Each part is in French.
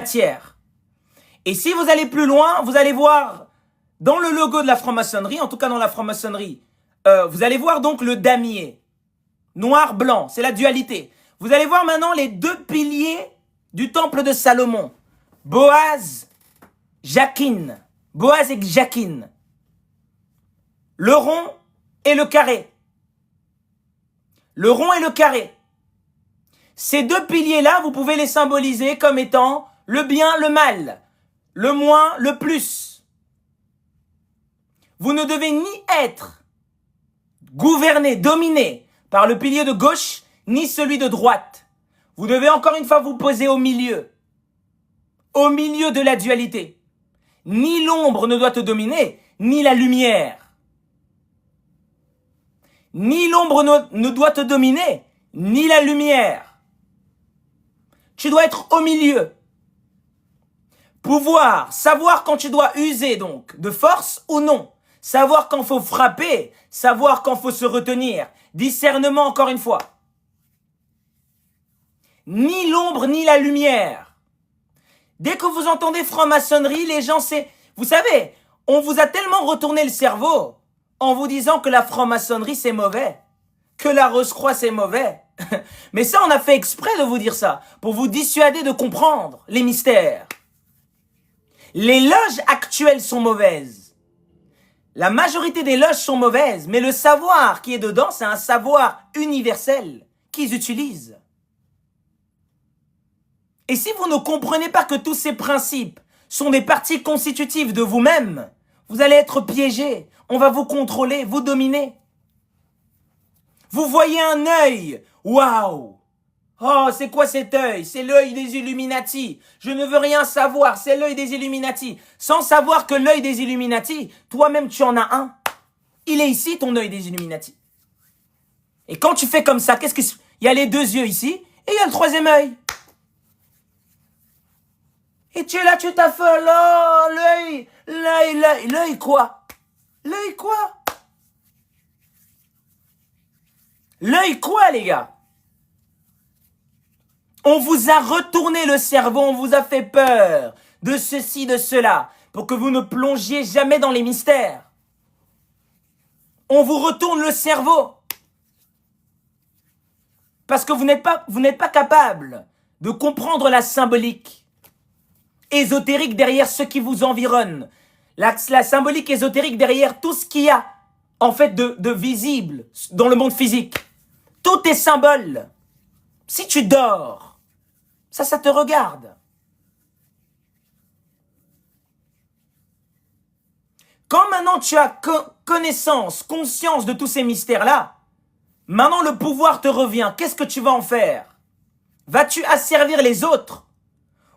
matière. Et si vous allez plus loin, vous allez voir dans le logo de la franc-maçonnerie, en tout cas dans la franc-maçonnerie, vous allez voir donc le damier. Noir-blanc, c'est la dualité. Vous allez voir maintenant les deux piliers du temple de Salomon. Boaz, Jachin. Boaz et Jachin. Le rond et le carré. Le rond et le carré. Ces deux piliers-là, vous pouvez les symboliser comme étant le bien, le mal, le moins, le plus. Vous ne devez ni être gouverné, dominé par le pilier de gauche, ni celui de droite. Vous devez encore une fois vous poser au milieu de la dualité. Ni l'ombre ne doit te dominer, ni la lumière. Ni l'ombre ne doit te dominer, ni la lumière. Tu dois être au milieu. Pouvoir, savoir quand tu dois user donc de force ou non. Savoir quand faut frapper, savoir quand faut se retenir. Discernement encore une fois. Ni l'ombre ni la lumière. Dès que vous entendez franc-maçonnerie, les gens c'est... Vous savez, on vous a tellement retourné le cerveau en vous disant que la franc-maçonnerie c'est mauvais, que la Rose-Croix c'est mauvais. Mais ça, on a fait exprès de vous dire ça, pour vous dissuader de comprendre les mystères. Les loges actuelles sont mauvaises. La majorité des loges sont mauvaises, mais le savoir qui est dedans, c'est un savoir universel qu'ils utilisent. Et si vous ne comprenez pas que tous ces principes sont des parties constitutives de vous-même, vous allez être piégé. On va vous contrôler, vous dominer. Vous voyez un œil. Waouh! Oh, c'est quoi cet œil? C'est l'œil des Illuminati. Je ne veux rien savoir, c'est l'œil des Illuminati. Sans savoir que l'œil des Illuminati, toi-même tu en as un. Il est ici, ton œil des Illuminati. Et quand tu fais comme ça, qu'est-ce que... Il y a les deux yeux ici, et il y a le troisième œil. Et tu es là, tu t'affoles. Oh, l'œil quoi? L'œil quoi? L'œil quoi, les gars? On vous a retourné le cerveau, on vous a fait peur de ceci, de cela, pour que vous ne plongiez jamais dans les mystères. On vous retourne le cerveau. Parce que vous n'êtes pas capable de comprendre la symbolique ésotérique derrière ce qui vous environne. La symbolique ésotérique derrière tout ce qu'il y a, en fait, de visible dans le monde physique. Tout est symbole. Si tu dors, ça te regarde. Quand maintenant tu as connaissance, conscience de tous ces mystères-là, maintenant le pouvoir te revient. Qu'est-ce que tu vas en faire? Vas-tu asservir les autres?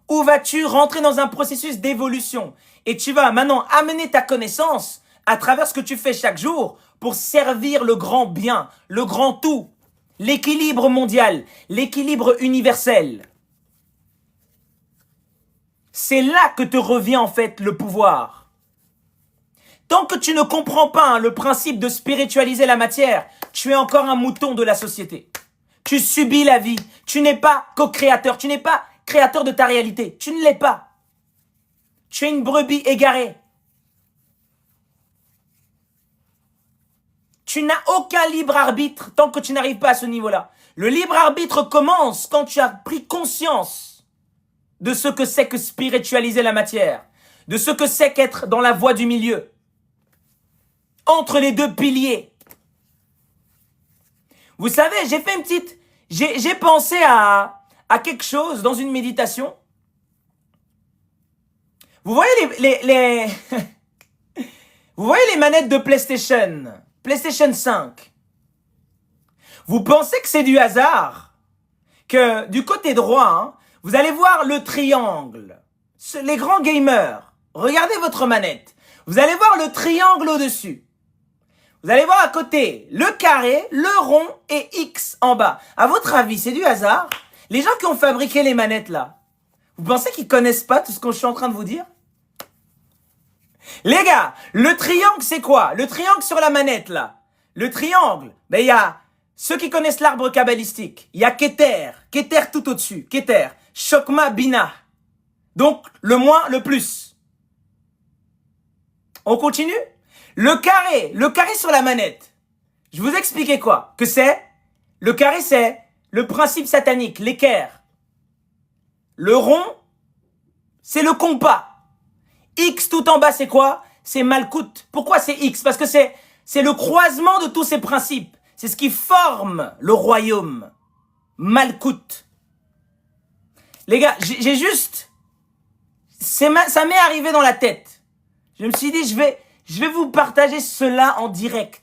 Ou vas-tu rentrer dans un processus d'évolution? Et tu vas maintenant amener ta connaissance à travers ce que tu fais chaque jour pour servir le grand bien, le grand tout, l'équilibre mondial, l'équilibre universel. C'est là que te revient en fait le pouvoir. Tant que tu ne comprends pas le principe de spiritualiser la matière, tu es encore un mouton de la société. Tu subis la vie. Tu n'es pas co-créateur. Tu n'es pas créateur de ta réalité. Tu ne l'es pas. Tu es une brebis égarée. Tu n'as aucun libre arbitre tant que tu n'arrives pas à ce niveau-là. Le libre arbitre commence quand tu as pris conscience de ce que c'est que spiritualiser la matière, de ce que c'est qu'être dans la voie du milieu, entre les deux piliers. Vous savez, j'ai fait une petite... J'ai pensé à quelque chose dans une méditation. Vous voyez les vous voyez les manettes de PlayStation 5. Vous pensez que c'est du hasard? Que du côté droit, vous allez voir le triangle. Les grands gamers, regardez votre manette. Vous allez voir le triangle au-dessus. Vous allez voir à côté le carré, le rond et X en bas. À votre avis, c'est du hasard? Les gens qui ont fabriqué les manettes là, vous pensez qu'ils connaissent pas tout ce que je suis en train de vous dire? Les gars, le triangle c'est quoi? Le triangle sur la manette là. Le triangle, ben il y a ceux qui connaissent l'arbre kabbalistique. Il y a Keter tout au-dessus. Keter, Chokma, Bina. Donc, le moins, le plus. On continue? Le carré sur la manette. Je vous expliquais quoi? Que c'est? Le carré, c'est le principe satanique, l'équerre. Le rond, c'est le compas. X tout en bas, c'est quoi? C'est Malkout. Pourquoi c'est X? Parce que c'est le croisement de tous ces principes. C'est ce qui forme le royaume. Malkout. Les gars, j'ai juste... ça m'est arrivé dans la tête. Je me suis dit, je vais vous partager cela en direct.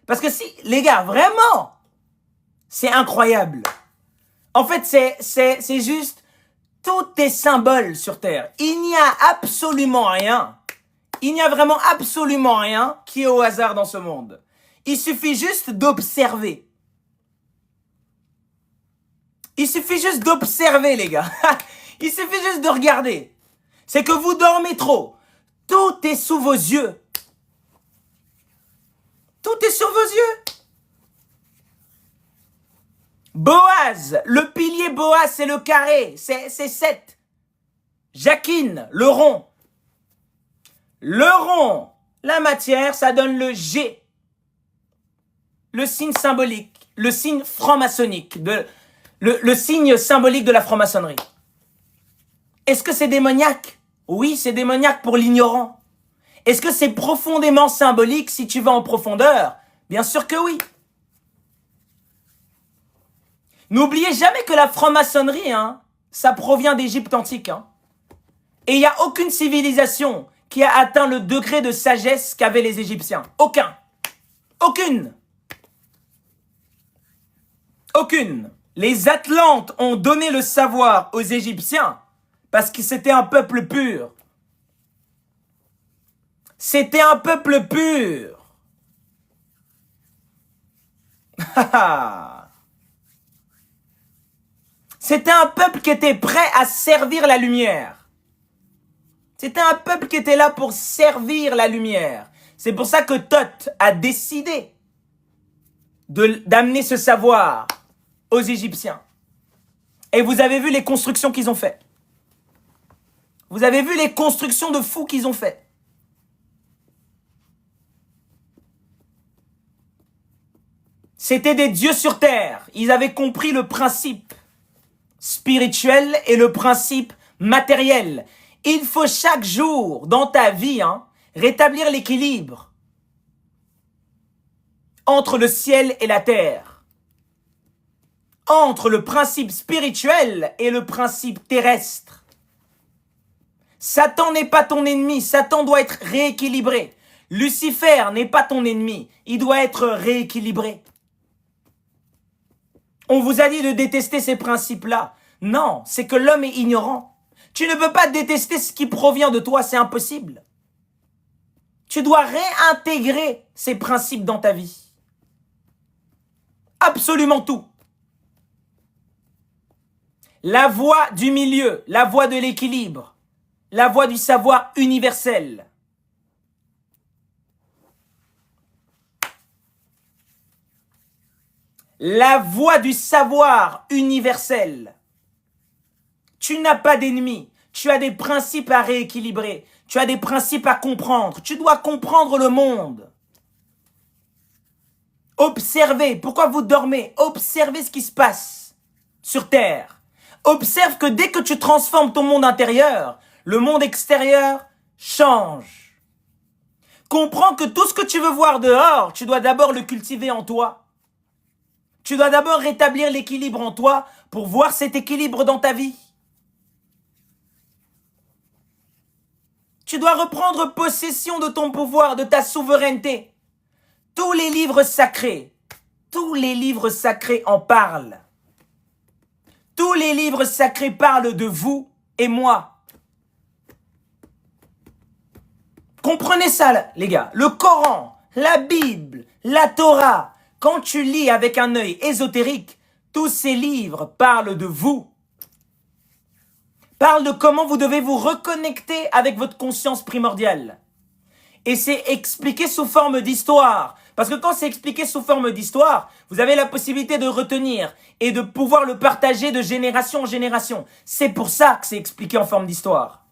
Parce que si, les gars, vraiment, c'est incroyable. En fait, c'est juste... Tout est symbole sur Terre. Il n'y a absolument rien. Il n'y a vraiment absolument rien qui est au hasard dans ce monde. Il suffit juste d'observer. Il suffit juste d'observer, les gars. Il suffit juste de regarder. C'est que vous dormez trop. Tout est sous vos yeux. Tout est sur vos yeux. Boaz, le pilier Boaz, c'est le carré, c'est 7. Jacquine, le rond. Le rond, la matière, ça donne le G. Le signe symbolique, le signe franc-maçonnique, le signe symbolique de la franc-maçonnerie. Est-ce que c'est démoniaque? Oui, c'est démoniaque pour l'ignorant. Est-ce que c'est profondément symbolique si tu vas en profondeur? Bien sûr que oui. N'oubliez jamais que la franc-maçonnerie, ça provient d'Égypte antique. Et il n'y a aucune civilisation qui a atteint le degré de sagesse qu'avaient les Égyptiens. Aucune. Les Atlantes ont donné le savoir aux Égyptiens parce que c'était un peuple pur. C'était un peuple pur. C'était un peuple qui était prêt à servir la lumière. C'était un peuple qui était là pour servir la lumière. C'est pour ça que Thoth a décidé d'amener ce savoir aux Égyptiens. Et vous avez vu les constructions qu'ils ont faites. Vous avez vu les constructions de fous qu'ils ont faites. C'était des dieux sur terre. Ils avaient compris le principe spirituel et le principe matériel. Il faut chaque jour dans ta vie rétablir l'équilibre entre le ciel et la terre, entre le principe spirituel et le principe terrestre. Satan n'est pas ton ennemi, Satan doit être rééquilibré. Lucifer n'est pas ton ennemi, il doit être rééquilibré. On vous a dit de détester ces principes-là. Non, c'est que l'homme est ignorant. Tu ne peux pas détester ce qui provient de toi, c'est impossible. Tu dois réintégrer ces principes dans ta vie. Absolument tout. La voie du milieu, la voie de l'équilibre, la voie du savoir universel. La voie du savoir universel. Tu n'as pas d'ennemis. Tu as des principes à rééquilibrer. Tu as des principes à comprendre. Tu dois comprendre le monde. Observez. Pourquoi vous dormez? Observez ce qui se passe sur Terre. Observe que dès que tu transformes ton monde intérieur, le monde extérieur change. Comprends que tout ce que tu veux voir dehors, tu dois d'abord le cultiver en toi. Tu dois d'abord rétablir l'équilibre en toi pour voir cet équilibre dans ta vie. Tu dois reprendre possession de ton pouvoir, de ta souveraineté. Tous les livres sacrés en parlent. Tous les livres sacrés parlent de vous et moi. Comprenez ça, les gars. Le Coran, la Bible, la Torah, quand tu lis avec un œil ésotérique, tous ces livres parlent de vous. Parlent de comment vous devez vous reconnecter avec votre conscience primordiale. Et c'est expliqué sous forme d'histoire. Parce que quand c'est expliqué sous forme d'histoire, vous avez la possibilité de retenir et de pouvoir le partager de génération en génération. C'est pour ça que c'est expliqué en forme d'histoire.